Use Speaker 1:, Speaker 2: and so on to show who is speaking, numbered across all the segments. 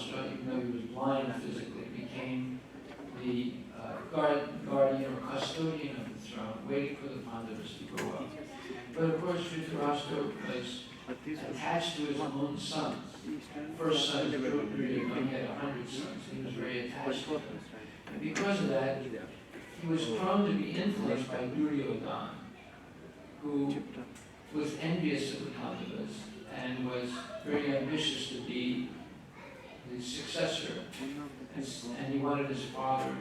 Speaker 1: Dhritarashtra, even though he was blind physically, became the guardian or custodian of the throne, waiting for the Pandavas to grow up. But of course, Dhritarashtra was attached to his own sons. First son is Duryodhana, he had 100 sons. He was very attached to them. And because of that, he was prone to be influenced by Duryodhana, who was envious of the Pandavas and was very ambitious to be the successor. And he wanted his father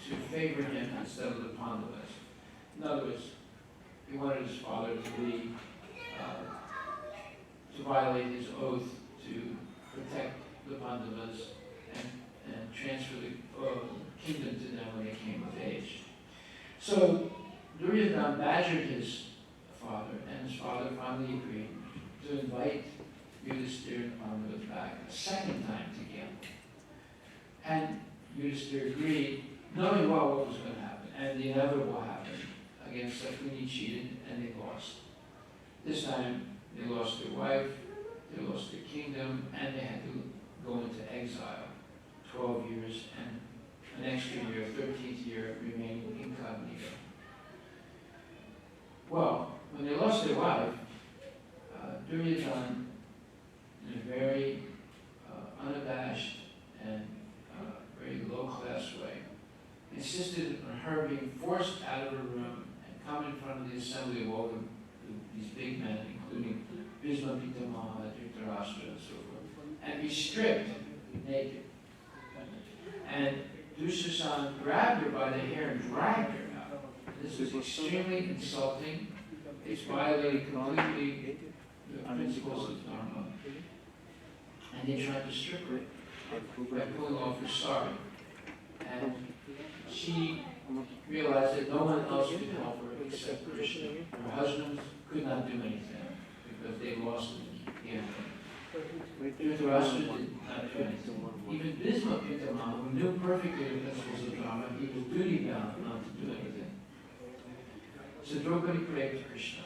Speaker 1: to favor him instead of the Pandavas. In other words, he wanted his father to violate his oath to protect the Pandavas and transfer the kingdom to them when they came of age. So Duryodhana badgered his father, and his father finally agreed to invite Yudhishthira and Pandavas back a second time to camp. And Yudhishthira agreed, knowing well what was going to happen, and the inevitable happened. Again, Sakuni cheated, and they lost. This time, they lost their wife, they lost their kingdom, and they had to go into exile, 12 years, and an extra year, 13th year, remaining incognito. Well, when they lost their wife, Duryodhana, in a very unabashed and very low-class way, insisted on her being forced out of her room and come in front of the assembly of all these big men, including Bhisma, Pitamaha, Dhritarashtra, and so forth, and be stripped naked. And Dushasana grabbed her by the hair and dragged her out. This was extremely insulting. It's violating completely the principles of Dharma. And they tried to strip her by pulling off her sari. And she realized that no one else could help her except Krishna. Her husbands could not do anything because they lost the emperor. Dhritarashtra did not do anything. Even Bhisma Pitamaha, who knew perfectly the principles of Dharma, he was duty-bound not to do anything. So Draupadi prayed to Krishna,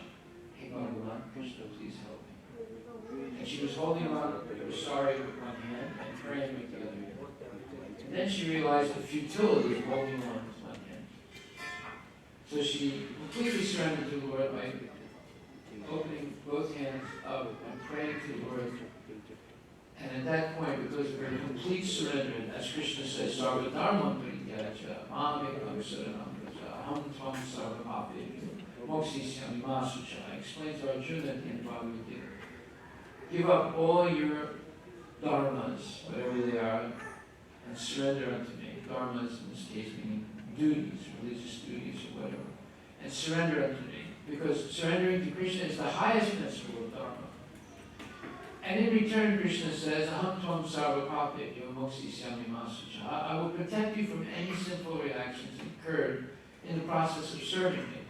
Speaker 1: "Hey Bhagavan, Krishna, please help me." And she was holding on her sari with one hand and praying with the other hand. And then she realized the futility of holding on with one hand. So she completely surrendered to the Lord by opening both hands up and praying to the Lord. And at that point, because of her complete surrender, as Krishna says, Sarva Dharma Prityaja, Mamekam Saranam Praja, Aham Tvam Sarva Papi, Mokshisyami Masucha, explains to Arjuna at the end of Bhagavad Gita. Give up all your dharmas, whatever they are, and surrender unto me. Dharmas in this case meaning duties, religious duties or whatever. And surrender unto me. Because surrendering to Krishna is the highest principle of Dharma. And in return, Krishna says, Aham Tvam Sarva Pape, Yomoksisyami Masucha. I will protect you from any sinful reactions incurred in the process of serving me.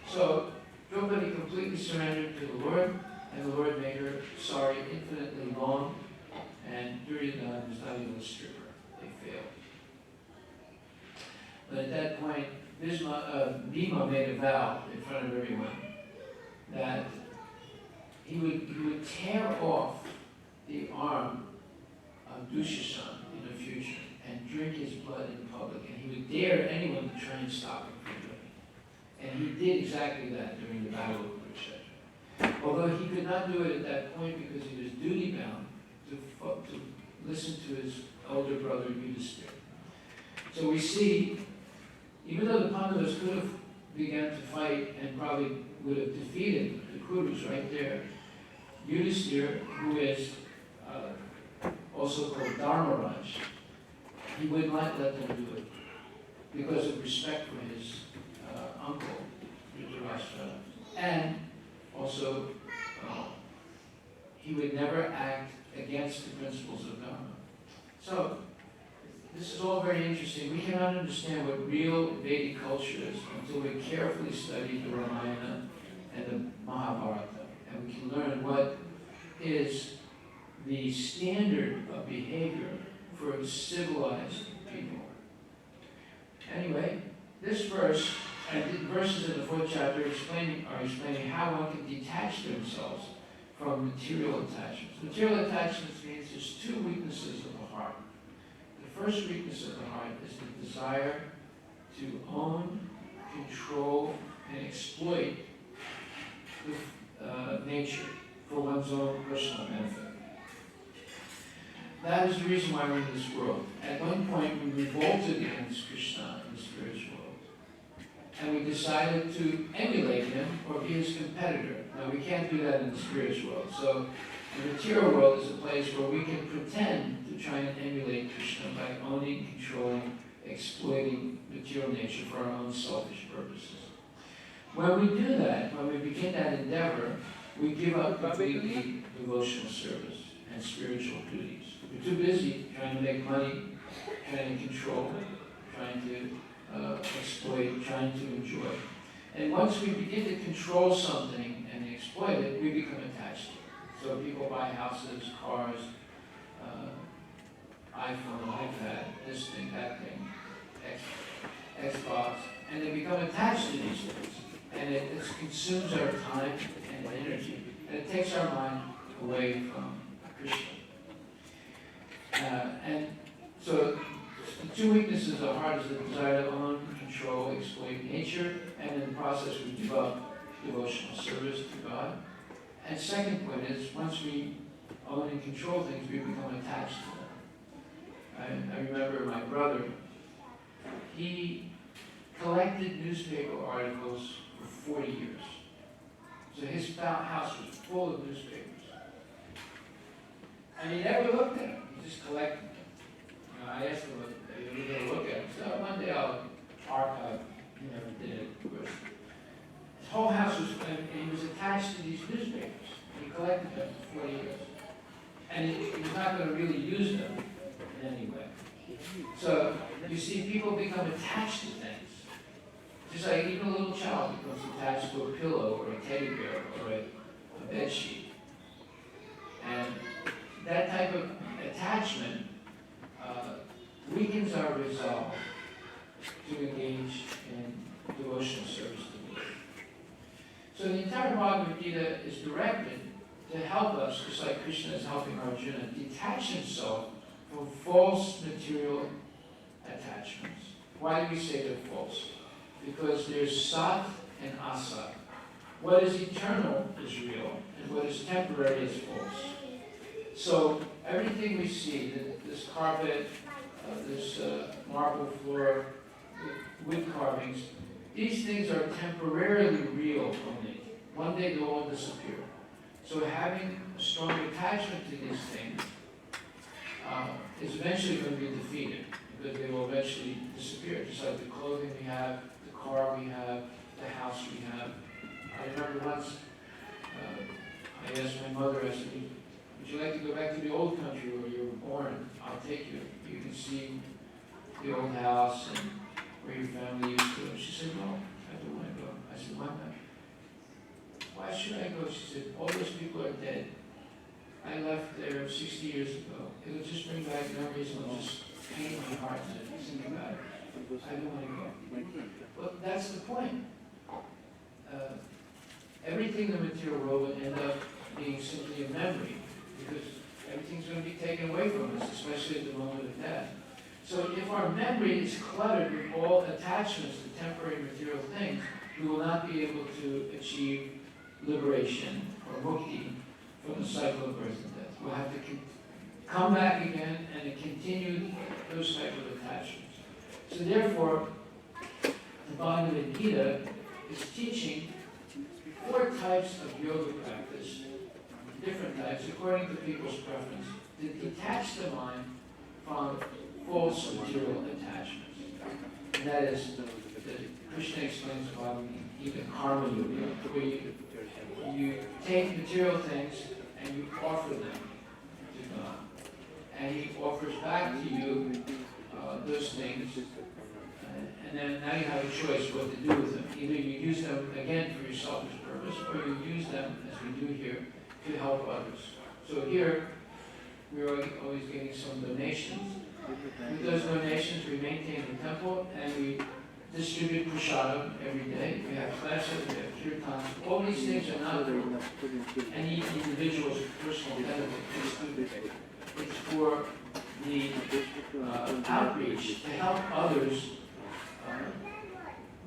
Speaker 1: So, Draupadi completely surrendered to the Lord, and the Lord made her sari infinitely long, and Duryodhana was not even a stripper. They failed. But at that point, Bhima made a vow in front of everyone that he would tear off the arm of Dushasana in the future and drink his blood in public, and he would dare anyone to try and stop him from doing it. And he did exactly that during the Battle of Kurukshetra. Although he could not do it at that point because he was duty-bound to listen to his older brother Yudhishthira. So we see, even though the Pandavas could have begun to fight and probably would have defeated the Kurus right there, Yudhishthira, who is also called Dharmaraj, he would not let them do it because of respect for his uncle, Dhritarashtra, and also he would never act against the principles of Dharma. So, this is all very interesting. We cannot understand what real Vedic culture is until we carefully study the Ramayana and the Mahabharata. And we can learn what is the standard of behavior for civilized people. Anyway, this verse, and the verses in the 4th chapter are explaining how one can detach themselves from material attachments. Material attachments means there's two weaknesses of the heart. The first weakness of the heart is the desire to own, control, and exploit nature for one's own personal benefit. That is the reason why we're in this world. At one point, we revolted against Krishna in the spiritual world. And we decided to emulate him or be his competitor. Now, we can't do that in the spiritual world. So, the material world is a place where we can pretend to try and emulate Krishna by owning, controlling, exploiting material nature for our own selfish purposes. When we do that, when we begin that endeavor, we give up completely devotional service and spiritual duties. We're too busy trying to make money, trying to control, trying to exploit, trying to enjoy. And once we begin to control something and exploit it, we become attached to it. So people buy houses, cars, iPhone, iPad, this thing, that thing, Xbox, and they become attached to these things. And it consumes our time and energy, and it takes our mind away from Krishna. And so the two weaknesses of the heart is the desire to own, control, exploit nature, and in the process we give up devotional service to God. And second point is, once we own and control things, we become attached to them. I remember my brother, he collected newspaper articles for 40 years. So his house was full of newspapers. And he never looked at them, he just collected them. I asked him, are you going to look at them? So one day I'll archive. He never did it, of course. His whole house was, and he was attached to these newspapers. He collected them for 40 years. And he was not going to really use them in any way. So you see, people become attached to things. Just like even a little child becomes attached to a pillow or a teddy bear or a bed sheet. And that type of attachment weakens our resolve to engage in devotional service to God. So the entire Bhagavad Gita is directed to help us, just like Krishna is helping Arjuna, detach himself from false material attachments. Why do we say they're false? Because there's sat and asat. What is eternal is real, and what is temporary is false. So everything we see, this carpet, this marble floor, wood carvings, these things are temporarily real only. One day they'll all disappear. So having a strong attachment to these things is eventually going to be defeated, because they will eventually disappear, just like the clothing we have, the car we have, the house we have. I remember once I asked my mother, I said, would you like to go back to the old country where you were born? I'll take you. You can see the old house and where your family used to live. She said, no, I don't want to go. I said, why not? Why should I go? She said, all those people are dead. I left there 60 years ago. It'll just bring back memories and it'll just pain my heart to think about it. I don't want to go. But that's the point. Everything in the material world will end up being simply a memory, because everything's going to be taken away from us, especially at the moment of death. So if our memory is cluttered with all attachments to temporary material things, we will not be able to achieve liberation or mukti from the cycle of birth and death. We'll have to come back again and continue those type of attachments. So therefore, the Bhagavad Gita is teaching 4 types of yoga practice, different types, according to people's preference, to detach the mind from false material attachments. And that is, Krishna explains about even karma yoga, where you take material things and you offer them to God. And He offers back to you those things. And then now you have a choice what to do with them. Either you use them again for your selfish purpose, or you use them, as we do here, to help others. So here, we're always getting some donations. With those donations, we maintain the temple, and we distribute prasadam every day. We have classes, we have kirtans. All these things are not for any individual's personal benefit. It's for the outreach to help others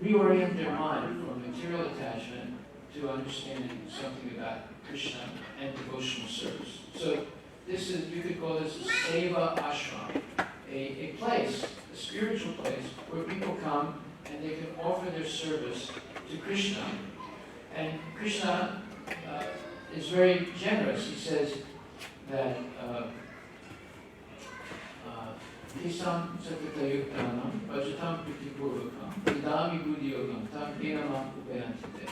Speaker 1: reorient their mind from material attachment to understanding something about Krishna and devotional service. So this is, you could call this a seva ashram, a place, a spiritual place where people come and they can offer their service to Krishna. And Krishna is very generous. He says that Tisam Satatayutanam Vajatam Pritipurvakam Vidami Buddhiyogam Tam Dinamam Ubayantite.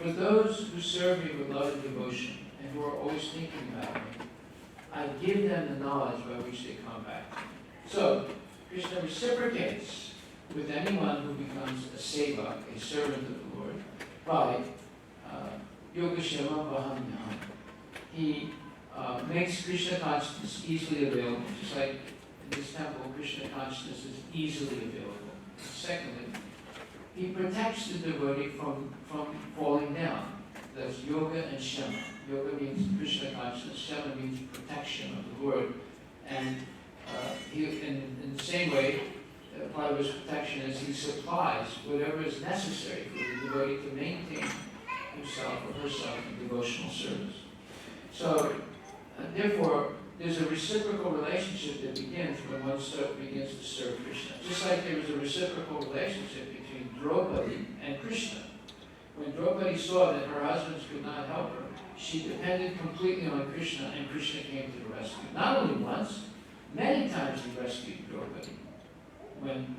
Speaker 1: For those who serve me with love and devotion and who are always thinking about me, I give them the knowledge by which they come back to me. So, Krishna reciprocates with anyone who becomes a seva, a servant of the Lord, by Yogashema Vahamyam. He makes Krishna consciousness easily available, just like in this temple, Krishna consciousness is easily available. Secondly, he protects the devotee from falling down. That's yoga and shema. Yoga means Krishna consciousness, shema means protection of the Lord. And in the same way, part of his protection is he supplies whatever is necessary for the devotee to maintain himself or herself in devotional service. So, therefore, there's a reciprocal relationship that begins when one begins to serve Krishna. Just like there was a reciprocal relationship between Draupadi and Krishna. When Draupadi saw that her husbands could not help her, she depended completely on Krishna, and Krishna came to the rescue. Not only once, many times he rescued Draupadi. When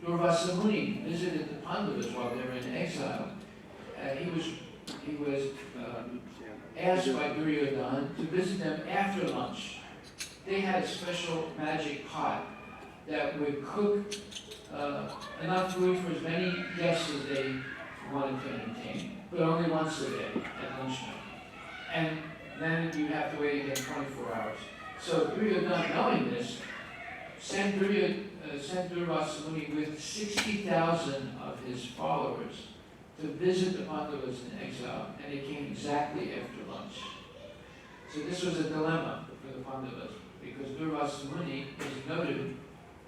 Speaker 1: Durvasa Muni visited the Pandavas while they were in exile, he was asked by Duryodhana to visit them after lunch. They had a special magic pot that would cook enough food for as many guests as they wanted to entertain, but only once a day at lunchtime. And then you'd have to wait again 24 hours. So Duryodhana, knowing this, sent Durvasa Muni with 60,000 of his followers to visit the Pandavas in exile, and they came exactly after lunch. So this was a dilemma for the Pandavas, because Durvasa Muni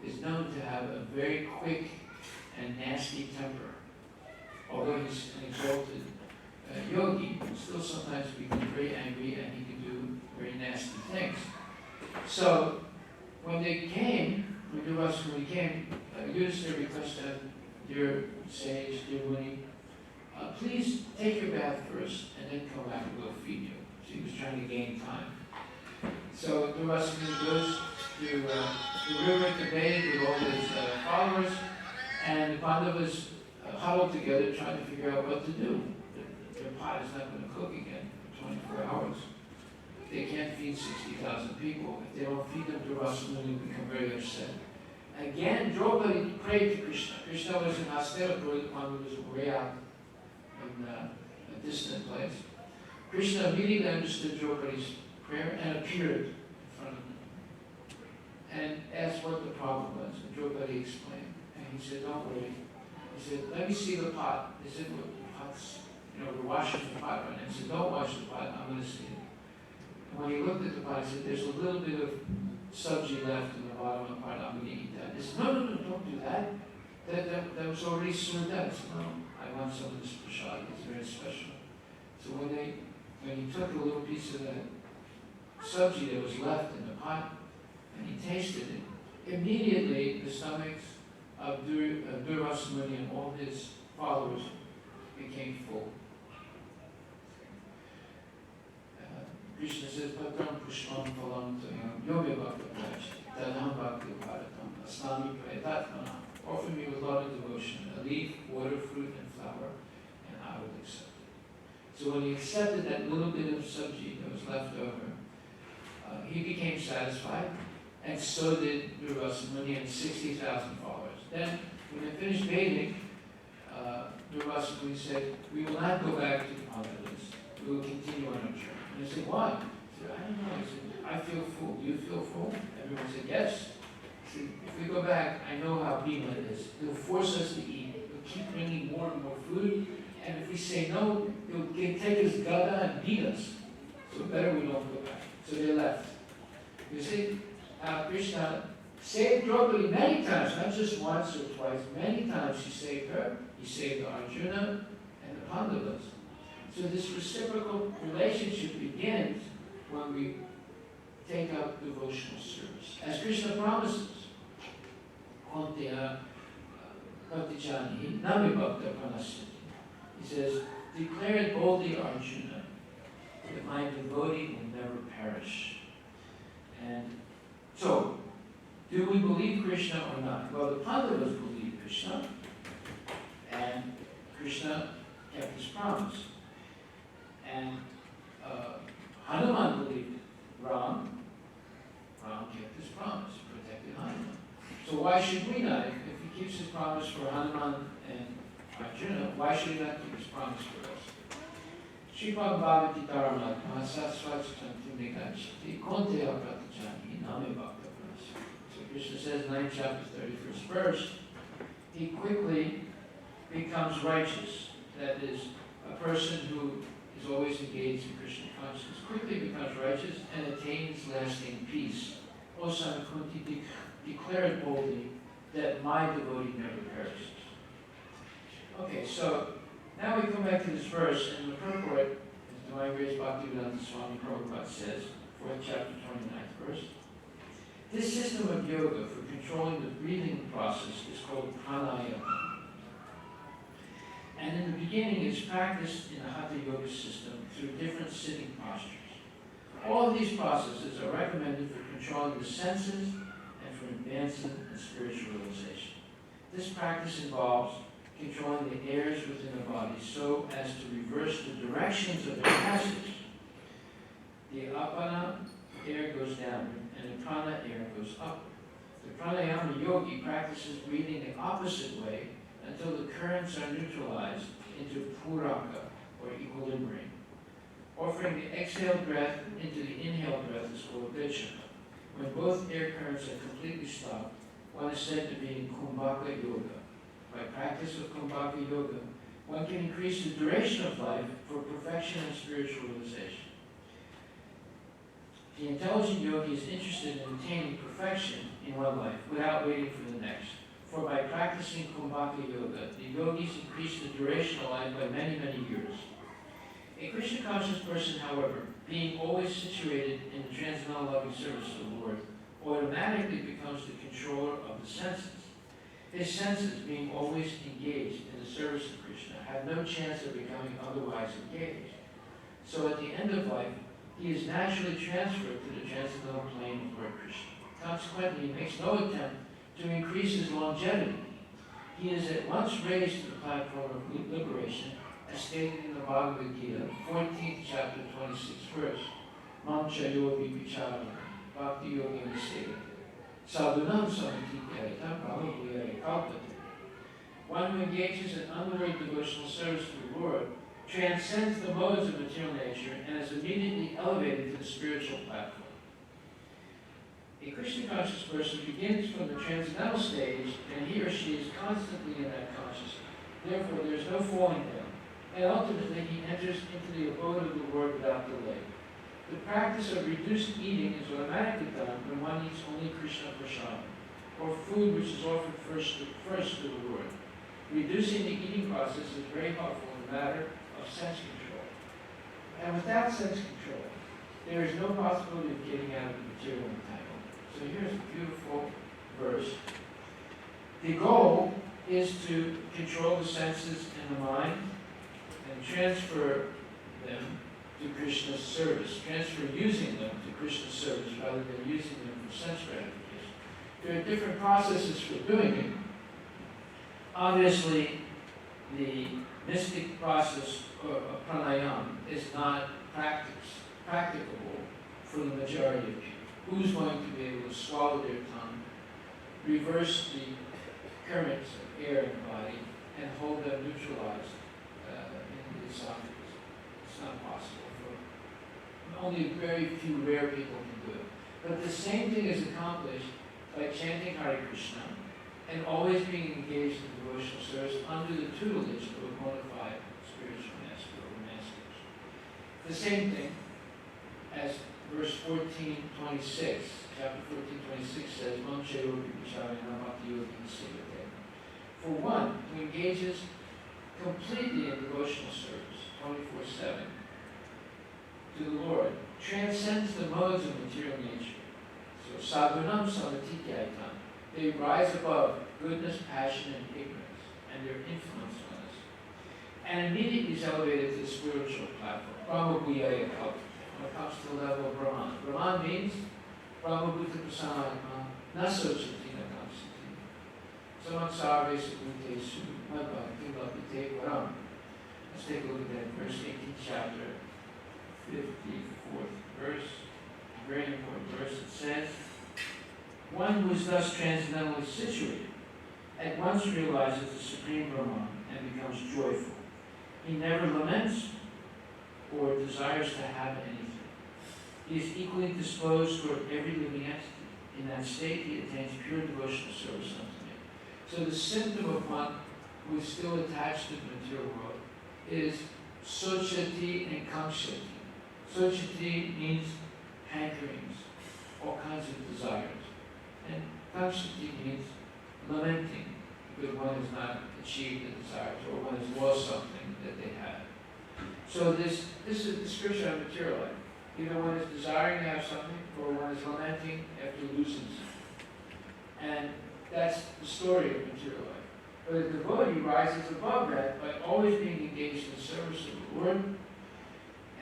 Speaker 1: is known to have a very quick and nasty temper. Although he's an exalted yogi, he still sometimes becomes very angry and he can do very nasty things. So when Durvasa Muni came, Yudhishthira requested him, dear sage, dear Muni, please take your bath first and then come back and we'll feed you. So he was trying to gain time. So Durvasa Muni goes to the river to bathe with all his followers, and the Pandavas huddled together trying to figure out what to do. Their pot is not going to cook again for 24 hours. They can't feed 60,000 people. If they don't feed them, Durvasa Muni will become very upset. Again, Draupadi prayed to Krishna. Krishna was in Hastinapur, the Pandavas were way out in a distant place. Krishna immediately understood Draupadi's prayer and appeared in front of him and asked what the problem was. And Draupadi explained. And he said, don't worry. He said, let me see the pot. They said, well, the pot's, we're washing the pot right now. He said, don't wash the pot, I'm going to see it. And when he looked at the pot, he said, there's a little bit of subji left in the bottom of the pot, I'm going to eat that. He said, no, don't do that. That was already served out. I said, no, I want some of this prasad, it's very special. So when he took a little piece of that subji that was left in the pot, and he tasted it, immediately the stomachs of Durvasa Muni and all his followers became full. Krishna says, Patram Pushpam Phalam Tuyam Yoga Bhakta Prajna Tadham Bhakti Bharatam Asnami Prayatatmana. Offer me with love and devotion a leaf, water, fruit, and flower, and I will accept it. So when he accepted that little bit of subji that was left over, he became satisfied, and so did Durvasa Muni and 60,000 followers. Then, when they finished bathing, Durvasa Muni said, we will not go back to the Pandavas. We will continue on our journey. And they said, why? He said, I don't know. He said, I feel full. Do you feel full? Everyone said, yes. He See, if we go back, I know how Bhima is. He'll force us to eat. He'll keep bringing more and more food. And if we say no, he'll take his gada and beat us. So better we don't go back. So they left. You see, Krishna saved Draupadi many times, not just once or twice. Many times he saved her. He saved Arjuna and the Pandavas. So this reciprocal relationship begins when we take up devotional service. As Krishna promises, Kunteya Bhaktijani Nami Bhakta Pranasya. He says, declare it boldly, Arjuna, that my devotee will never perish. And so, do we believe Krishna or not? Well, the Pandavas believed Krishna, and Krishna kept his promise. And Hanuman believed Ram. Ram kept his promise, protected Hanuman. So why should we not? If he keeps his promise for Hanuman and Arjuna, why should he not keep his promise for us? Sripad Bhavati Dharmat Mahasasvachitanti Megachati Konteya Pratijani Name Bhakta Pranasya. So Krishna says, 9th chapter, 31st verse, he quickly becomes righteous. That is, a person who is always engaged in Krishna consciousness quickly becomes righteous and attains lasting peace. O son Kunti, declare it boldly that my devotee never perishes. Okay, so now we come back to this verse, and the purport, as Divine Grace Bhaktivedanta Swami Prabhupada says, 4th chapter, 29th verse. This system of yoga for controlling the breathing process is called pranayama. And in the beginning, it's practiced in the Hatha Yoga system through different sitting postures. All of these processes are recommended for controlling the senses and for advancing in spiritual realization. This practice involves controlling the airs within the body so as to reverse the directions of their passage. The apana air goes downward and the prana air goes upward. The pranayama yogi practices breathing the opposite way until the currents are neutralized into puraka, or equilibrium. Offering the exhaled breath into the inhaled breath is called vichara. When both air currents are completely stopped, one is said to be in kumbhaka yoga. By practice of kumbhaka yoga, one can increase the duration of life for perfection and spiritual realization. The intelligent yogi is interested in attaining perfection in one life without waiting for the next. For by practicing kumbhaka yoga, the yogis increase the duration of life by many, many years. A Krishna conscious person, however, being always situated in the transcendental loving service of the Lord, automatically becomes the controller of the senses. His senses, being always engaged in the service of Krishna, have no chance of becoming otherwise engaged. So at the end of life, he is naturally transferred to the transcendental plane of Lord Krishna. Consequently, he makes no attempt to increase his longevity. He is at once raised to the platform of liberation, as stated in the Bhagavad Gita, 14th chapter, 26th verse. Mamcha yogi vichara, bhakti yogi nisevate, sadhunam samatityaita brahmabhuyare kalpate. One who engages in unwearied devotional service to the Lord transcends the modes of material nature and is immediately elevated to the spiritual platform. A Krishna conscious person begins from the transcendental stage, and he or she is constantly in that consciousness. Therefore, there is no falling down, and ultimately he enters into the abode of the Lord without delay. The practice of reduced eating is automatically done when one eats only Krishna prasad, or food which is offered first to the Lord. Reducing the eating process is very helpful in the matter of sense control. And without sense control, there is no possibility of getting out of the material entanglement. So here's a beautiful verse. The goal is to control the senses and the mind and transfer them to Krishna's service. Transfer using them to Krishna's service rather than using them for sense gratification. There are different processes for doing it. Obviously, the mystic process of pranayama is not practicable for the majority of people. Who's going to be able to swallow their tongue, reverse the currents of air in the body, and hold them neutralized in the esophagus? It's not possible. Only very few rare people can do it. But the same thing is accomplished by chanting Hare Krishna and always being engaged in devotional service under the tutelage of a bona fide spiritual master or masters. The same thing as verse 14:26, chapter 14:26 says, for one who engages completely in devotional service, 24/7, to the Lord, transcends the modes of material nature. So, sadhunam samatityatam, they rise above goodness, passion, and ignorance, and their influence on us, and immediately is elevated to the spiritual platform. Brahma-bhuyaya kalpa. When it comes to the level of Brahman. Brahman means Brahma-bhuta prasanatma, nasocati nakamsati. Samaksarve sabhute su, madbhakti lapite param. Let's take a look at that verse 18, chapter 54th verse. A very important verse. It says, one who is thus transcendentally situated at once realizes the supreme Brahman and becomes joyful. He never laments or desires to have anything. He is equally disposed toward every living entity. In that state, he attains pure devotional service unto me. So the symptom of one who is still attached to the material world is sochati and kamshati. Sochati means hankerings, all kinds of desires. And kamshati means lamenting because one has not achieved the desires or one has lost something that they had. So this is the description of material life. Either one is desiring to have something, or one is lamenting after losing something. And that's the story of material life. But a devotee rises above that by always being engaged in the service of the Lord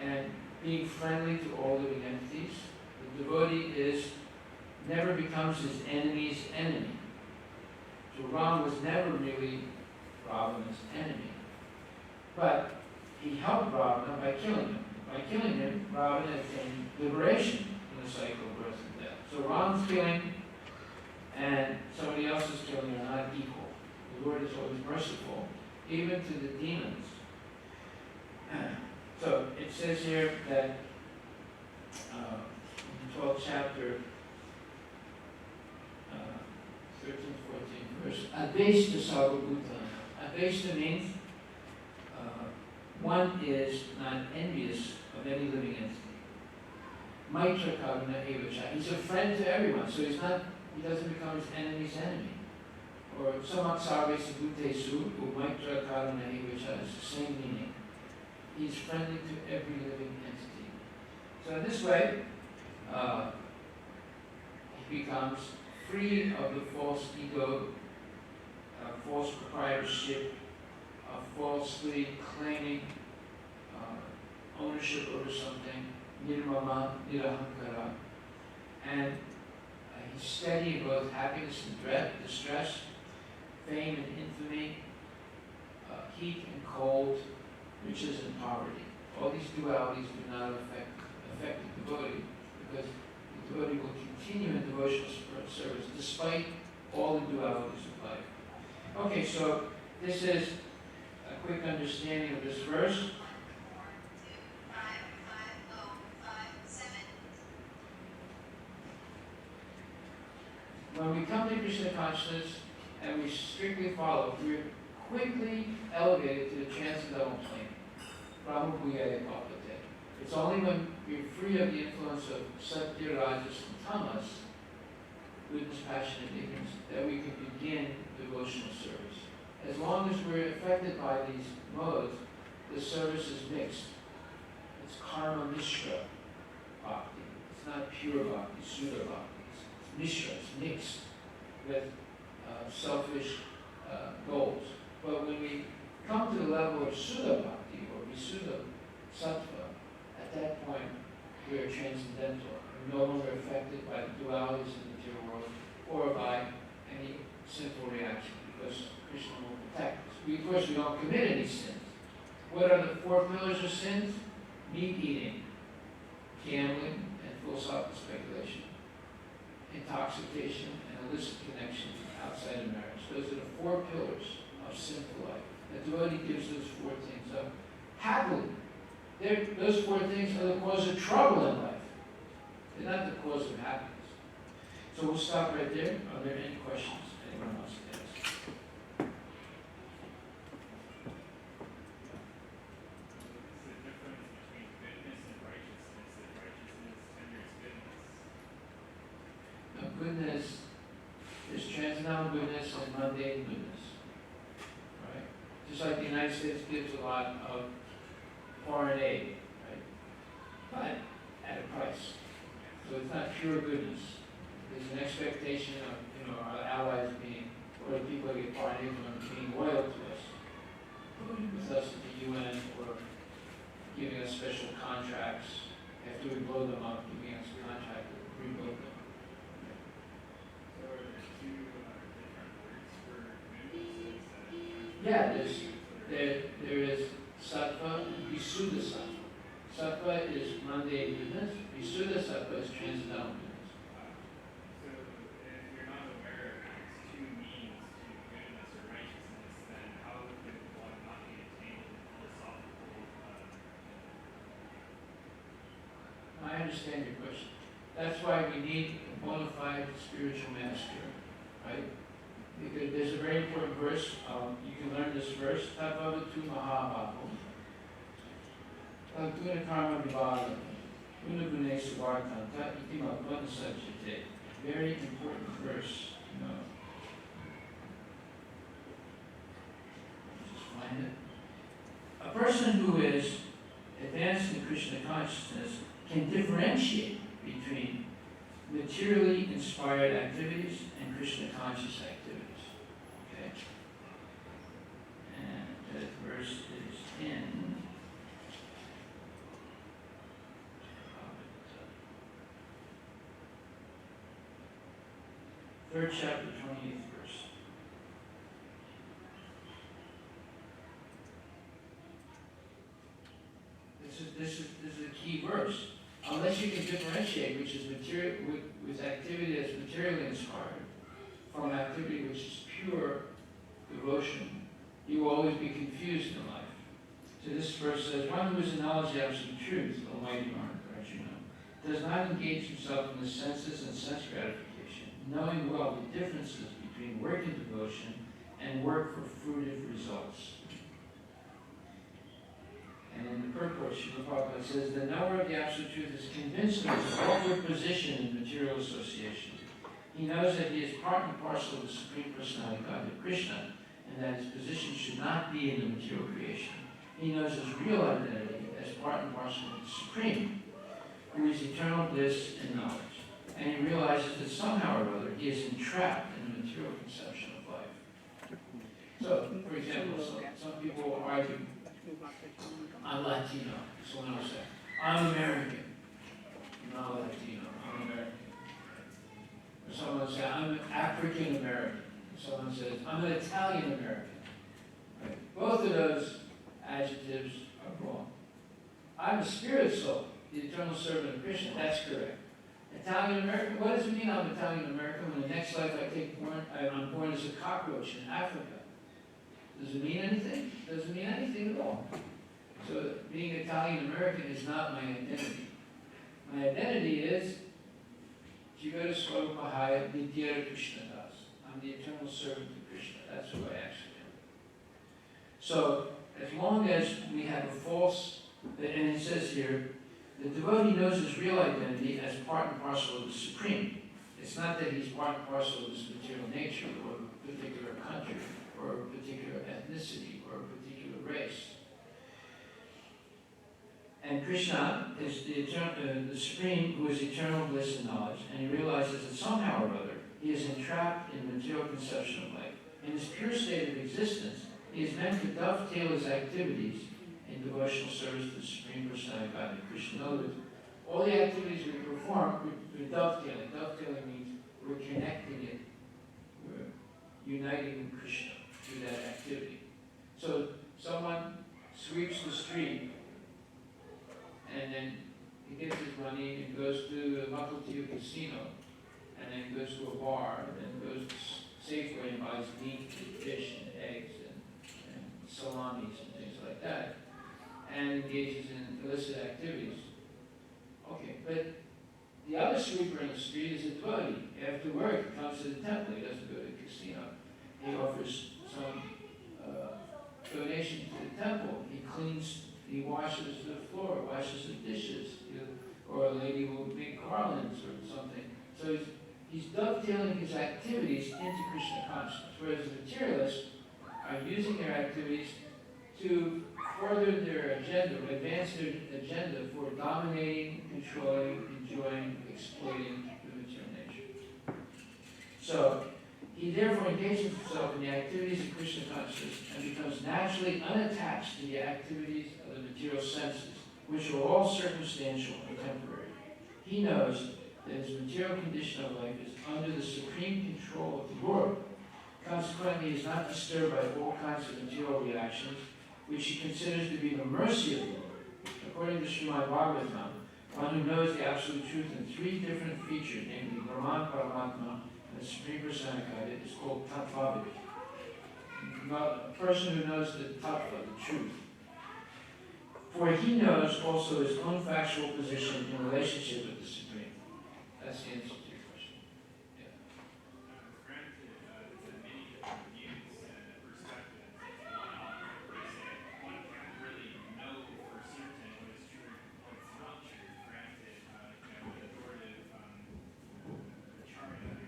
Speaker 1: and being friendly to all living entities. The devotee never becomes his enemy's enemy. So Ram was never really Ravana's enemy. But he helped Ravana by killing him. By killing him, Ravana attained liberation from the cycle of birth and death. So Ram's killing and somebody else's killing are not equal. The Lord is always merciful, even to the demons. So it says here that in the 12th chapter, 13th, 14th verse, Advaita Sarvabhuta. Advaita means one is not envious of any living entity. Maitra Karuna Evacha. He's a friend to everyone, so he doesn't become his enemy's enemy. Or Samaksarve Sabhute Su, or Maitra Karuna Evacha is the same meaning. He's friendly to every living entity. So in this way, he becomes free of the false ego, false proprietorship, of falsely claiming ownership over something, nirmama, nirahankara. And he's steady in both happiness and distress, fame and infamy, heat and cold, riches and poverty. All these dualities do not affect the devotee, because the devotee will continue in devotional service despite all the dualities of life. Okay, so this is a quick understanding of this verse. When we come to Krishna consciousness and we strictly follow, we're quickly elevated to the transcendental plane. Brahma-bhuyaya kalpate. It's only when we're free of the influence of satya, rajas, and tamas, goodness, passion, and ignorance, that we can begin devotional service. As long as we're affected by these modes, the service is mixed. It's karma mishra bhakti. It's not pure bhakti, sudha bhakti. It's mishra, it's mixed with selfish goals. But when we come to the level of sudha bhakti or visuddha sattva, at that point we are transcendental. We're no longer affected by the dualities of the material world or by any sinful reaction, because Krishna will protect us. Of course, we don't commit any sins. What are the 4 pillars of sins? Meat eating, gambling, and philosophical speculation, intoxication, and illicit connection outside of marriage. Those are the 4 pillars of sinful life. The devotee gives those 4 things up happily. Those 4 things are the cause of trouble in life. They're not the cause of happiness. So we'll stop right there. Are there any questions anyone wants to ask? Now, goodness, there's transcendental goodness and mundane goodness, right? Just like the United States gives a lot of foreign aid, right? But at a price. So it's not pure goodness. There's an expectation of, our allies being, or the people that get foreign aid from being loyal to us, working with us at the UN, or giving us special contracts after we blow them up, giving us a contract to rebuild them.
Speaker 2: So are there two different words for goodness?
Speaker 1: Yeah, there is sattva and visuddha sattva. Sattva is mundane goodness, visuddha sattva is transcendental goodness.
Speaker 2: So if you're not aware of these two means to goodness or righteousness, then how could one not be attained in philosophical?
Speaker 1: I understand your question. That's why we need a bona fide spiritual master, right? Because there's a very important verse. You can learn this verse. Tatvavatu mahabhavu. Guna karma vibhaga. Guna gune savartanta iti mabhana sajjate. Very important verse. Just find it. A person who is advanced in Krishna consciousness can differentiate between materially inspired activities and Krishna conscious activities. Okay? And that verse is in third chapter, 28th verse. This is a key verse. Unless you can differentiate which is material with activity that's materially inspired from activity which is pure devotion, you will always be confused in life. So this verse says, one who is in knowledge of the absolute truth, Almighty One, does not engage himself in the senses and sense gratification, knowing well the differences between work and devotion and work for fruitive results. And in the purport, Srila Prabhupada says, the knower of the absolute truth is convinced of his awkward position in material association. He knows that he is part and parcel of the Supreme Personality Godhead, Krishna, and that his position should not be in the material creation. He knows his real identity as part and parcel of the Supreme, who is eternal bliss and knowledge. And he realizes that somehow or other he is entrapped in the material conception of life. So, for example, some people will argue, I'm Latino. Someone else say, I'm American. I'm not Latino, I'm American. Or someone will say, I'm African American. Someone says, I'm an Italian American. Right? Both of those adjectives are wrong. I'm a spirit soul, the eternal servant of Krishna. That's correct. Italian American, what does it mean I'm Italian American when the next life I'm born as a cockroach in Africa? Does it mean anything? Doesn't mean anything at all. So being Italian American is not my identity. My identity is Jivara Swarupahaya Vidyara Krishna Das. I'm the eternal servant of Krishna. That's who I actually am. So as long as we have a false, and it says here, the devotee knows his real identity as part and parcel of the Supreme. It's not that he's part and parcel of this material nature or a particular country or a particular ethnicity or a particular race. And Krishna is the Supreme, who is eternal bliss and knowledge, and he realizes that somehow or other he is entrapped in the material conception of life. In his pure state of existence, he is meant to dovetail his activities in devotional service to the Supreme Personality of Godhead, Krishna. In other words, all the activities we perform, we're dovetailing. Dovetailing means we're connecting it, we're uniting Krishna through that activity. So someone sweeps the street, and then he gets his money and goes to the Makotiu casino, and then goes to a bar, and then goes to Safeway and buys meat and fish and eggs and salamis and things like that, and engages in illicit activities. Okay, but the other sweeper in the street is a devotee. After after work, he comes to the temple. He doesn't go to the casino. He offers some donation to the temple. He cleans, he washes the floor, washes the dishes, or a lady will make garlands or something. So he's dovetailing his activities into Krishna consciousness, whereas the materialists are using their activities to further their agenda, advance their agenda for dominating, controlling, enjoying, exploiting the material nature. So he therefore engages himself in the activities of Krishna consciousness and becomes naturally unattached to the activities of the material senses, which are all circumstantial and temporary. He knows that his material condition of life is under the supreme control of the Lord. Consequently, he is not disturbed by all kinds of material reactions, which he considers to be the mercy of the Lord. According to Srimad Bhagavatam, one who knows the absolute truth in three different features, namely Brahman, Paramatma, and the Supreme Personality, is called Tattvavid. A person who knows the Tattva, the truth. For he knows also his own factual position in relationship with the Supreme. That's the answer to your question. Yeah.
Speaker 2: Granted, there are many different views and perspectives. One author would say one can't really know for certain what is true and what's not true. Granted, with authoritative charya,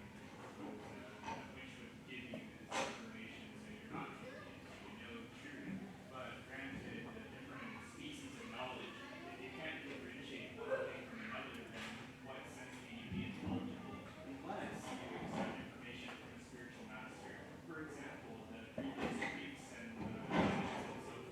Speaker 2: which would give you this information so you're not confused, you know truth. But granted, the different species of knowledge, if you can't differentiate one thing from another, then what sense can you be intelligible unless you accept information from a spiritual master? For example, the previous Greeks and so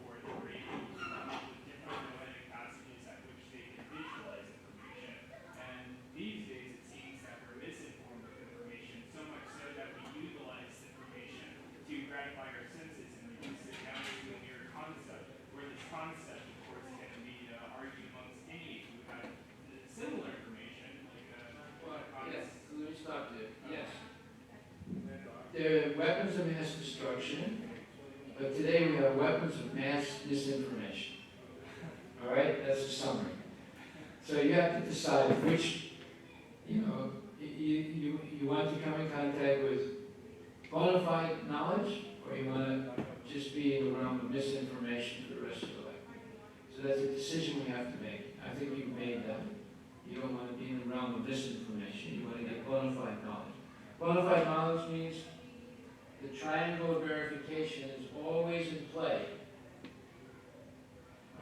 Speaker 2: forth were able to come up with different poetic passages at which they could visualize information. And these days it seems that we're misinformed with information, so much so that we utilize information to gratify our senses and reduce it down to a mere concept, where this concept, of course, can be argued amongst any who have similar information, like
Speaker 1: Yes, let me stop there. Yes. They're weapons of mass destruction, but today we have weapons of mass misinformation. All right? That's a summary. So you have to decide which, you want to come in contact with bona fide knowledge, or you want to just be in the realm of misinformation for the rest of your life. So that's a decision we have to make. I think you've made that. You don't want to be in the realm of misinformation. You want to get bona fide knowledge. Bona fide knowledge means the triangle of verification is always in play.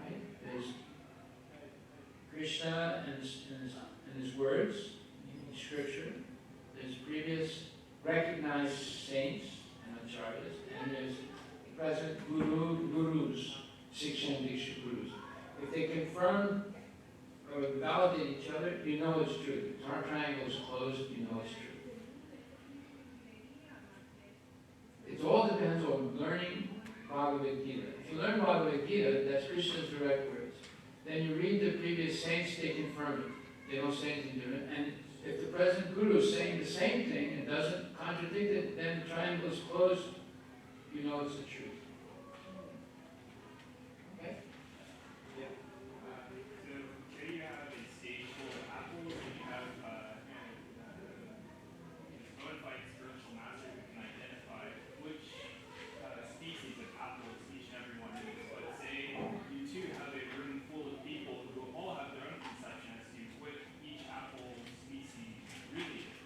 Speaker 1: Right? There's Krishna and his words in Scripture. There's previous recognized saints and acharyas, and there's present gurus, Siksha and Diksha gurus. If they confirm or validate each other, you know it's true. If our triangle is closed, you know it's true. It all depends on learning Bhagavad Gita. If you learn Bhagavad Gita, that's Krishna's direct words. Then you read the previous saints, they confirm it. They don't say anything different. And if the present guru is saying the same thing and doesn't contradict it, then the triangle is closed, you know it's the truth. Okay?
Speaker 2: So say you have a stage full of apples and you have bona fide spiritual master who can identify which species of apples each and every one is. But say you too have a room full of people who all have their own conception as to which each apple species really is.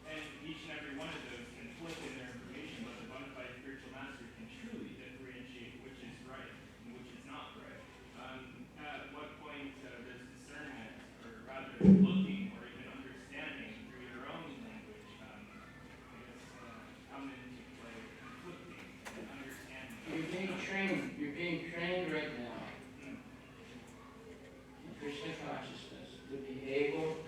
Speaker 2: And each and every one of those can flip in their information, but the bona fide spiritual master can truly differentiate which is right and which is not right. At what point does discernment, or rather looking or even understanding through your own language, come into play, conflicting and understanding?
Speaker 1: You're being trained right now in Krishna consciousness to be able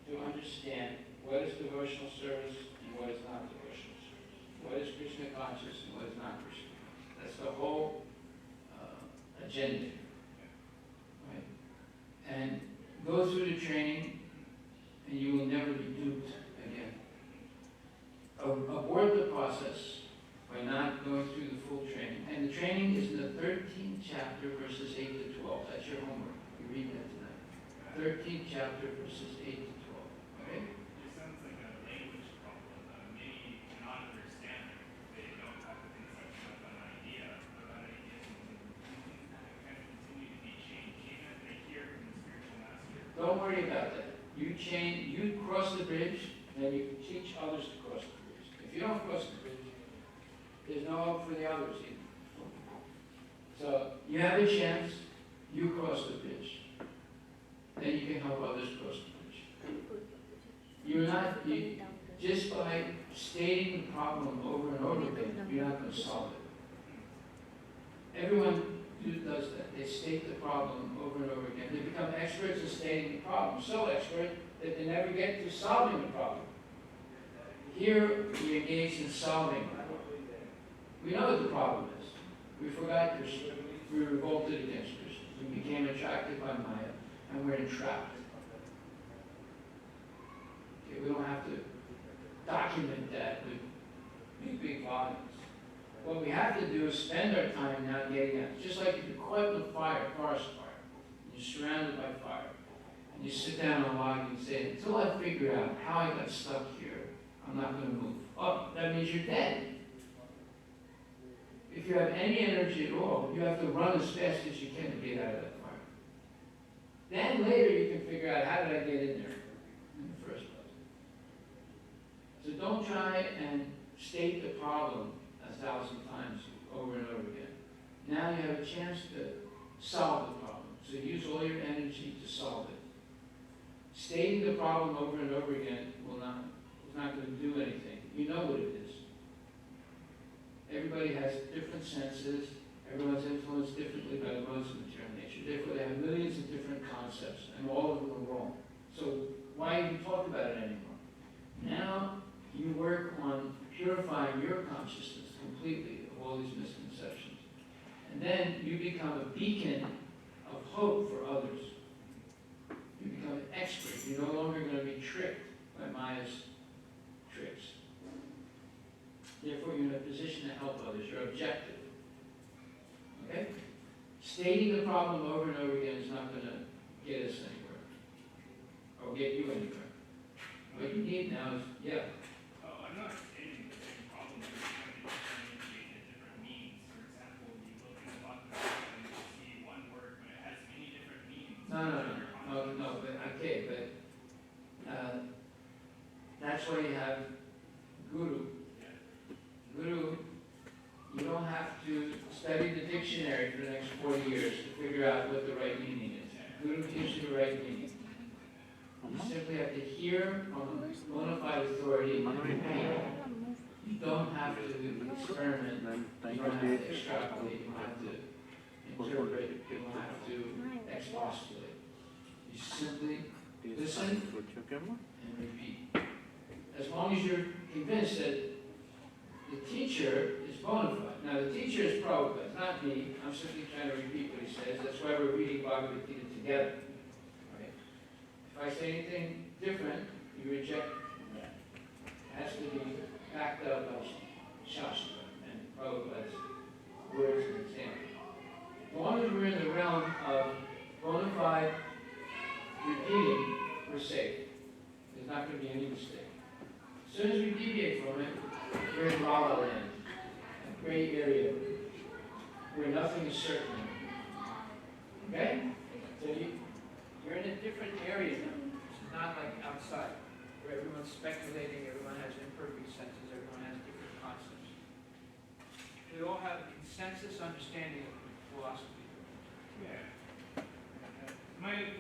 Speaker 1: to understand what is devotional service and what is not devotional service. What is Krishna conscious and what is not Krishna conscious. That's the whole agenda. Right? And go through the training and you will never be duped again. Abort the process by not going through the full training. And the training is in the 13th chapter, verses 8 to 12. That's your homework. You read that tonight. 13th chapter, verses 8 to 12. Okay?
Speaker 2: It sounds like a language problem.
Speaker 1: worry about that. You cross the bridge, then you can teach others to cross the bridge. If you don't cross the bridge, there's no hope for the others either. So you have a chance, you cross the bridge. Then you can help others cross the bridge. Just by stating the problem over and over again, you're not going to solve it. Everyone does that. They state the problem over and over again. They become experts in stating the problem, so expert that they never get to solving the problem. Here, we engage in solving it. We know what the problem is. We forgot Krishna. We revolted against Krishna. We became attracted by Maya, and we're entrapped. Okay, we don't have to document that with big volumes. What we have to do is spend our time now getting out. Just like if you're caught in a fire, forest fire, and you're surrounded by fire, and you sit down on a log and say, until I figure out how I got stuck here, I'm not going to move. Oh, that means you're dead. If you have any energy at all, you have to run as fast as you can to get out of that fire. Then later you can figure out, how did I get in there in the first place? So don't try and state the problem 1,000 times over and over again. Now you have a chance to solve the problem. So use all your energy to solve it. Stating the problem over and over again is not going to do anything. You know what it is. Everybody has different senses. Everyone's influenced differently by the modes of material nature. Therefore, they have millions of different concepts, and all of them are wrong. So why even talk about it anymore? Now you work on purifying your consciousness completely of all these misconceptions. And then you become a beacon of hope for others. You become an expert. You're no longer going to be tricked by Maya's tricks. Therefore, you're in a position to help others. You're objective. Okay? Stating the problem over and over again is not going to get us anywhere. Or get you anywhere. What you need now is,
Speaker 2: Oh, I'm not stating the same problem. I'm trying to differentiate the different meanings. For example, you look in the bottom and you see one word, but it has many different meanings.
Speaker 1: No, but okay, but that's why you have Guru. Guru, you don't have to study the dictionary for the next 40 years to figure out what the right meaning is. Guru gives you the right meaning. You simply have to hear from bona fide authority and repeat. You don't have to experiment, you don't have to extrapolate, you don't have to interpret, you don't have to expostulate. You simply listen and repeat. As long as you're convinced that the teacher is bona fide. Now the teacher is Prabhupada, it's not me. I'm simply trying to repeat what he says. That's why we're reading Bhagavad Gita together. Right? If I say anything different, you reject that. It has to be backed up by Shastra and Prabhupada's words and examples. As long as we're in the realm of bona fide repeating, we're safe. There's not going to be any mistake. As soon as we deviate from it, we're in Lala land, a gray area where nothing is certain. Okay? So you're in a different area now. It's not like outside, where everyone's speculating, everyone has imperfect senses, everyone has different concepts. We all have a consensus understanding of philosophy.
Speaker 2: Yeah. My